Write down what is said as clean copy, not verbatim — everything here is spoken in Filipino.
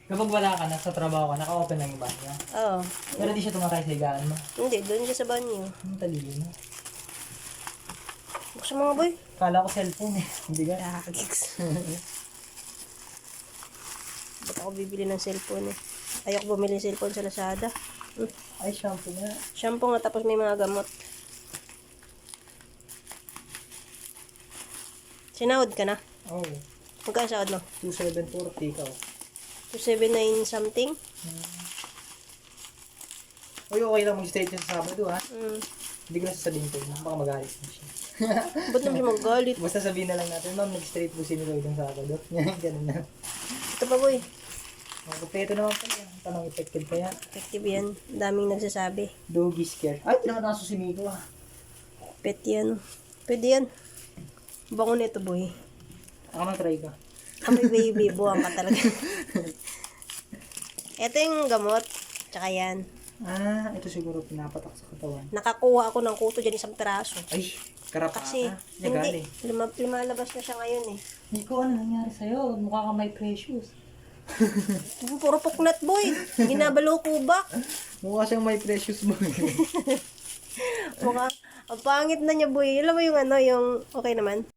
Kapag wala ka na sa trabaho ka, naka-open lang yung banyo. Oo. Pero di siya tumatay sa higaan mo. Hindi, doon siya sa banyo. Ang talino. Buksan mga boy. Kala ko cellphone eh. Hindi ka. Gigs. Ba't ako bibili ng cellphone eh? Ayoko bumili ng cellphone sa Lazada. Ay, shampoo nga. Shampoo nga tapos may mga gamot. Sinahod ka na? Oo. Magkano sahod mo? 2,740 ikaw. 279 something? Uy, okay lang mag-straight yun sa Sabado ha. Mm. Hindi ko na sasabihin ko. Baka magalit na siya. Ba't naman siya magalit? Basta sabihin na lang natin, ma'am, nag-straight po si Milo itong Sabado. Ganun na. Ito pa boy. Magkupeto naman pala yan. Tanong effective kaya. Effective yan. Daming nagsasabi. Doggy scare. Ay, hindi naman naso si Miko ah. Pet yan. Pwede yan. Bango na ito boy. Ako nang try ka. Kami baby. Buwang ka talaga. Ito yung gamot. Tsaka yan. Ah, ito siguro pinapatak sa katawan. Nakakuha ako ng kuto dyan isang peraso. Ay, karapata. Kasi, Legal hindi. eh. Lumalabas na siya ngayon eh. Miko, ano nangyari sa'yo? Mukha kang may precious. Puro puknat boy. Ginabalo ko ba? Mukha siyang may precious boy. Mukha, ang pangit na niya boy. Alam mo yung ano, yung okay naman.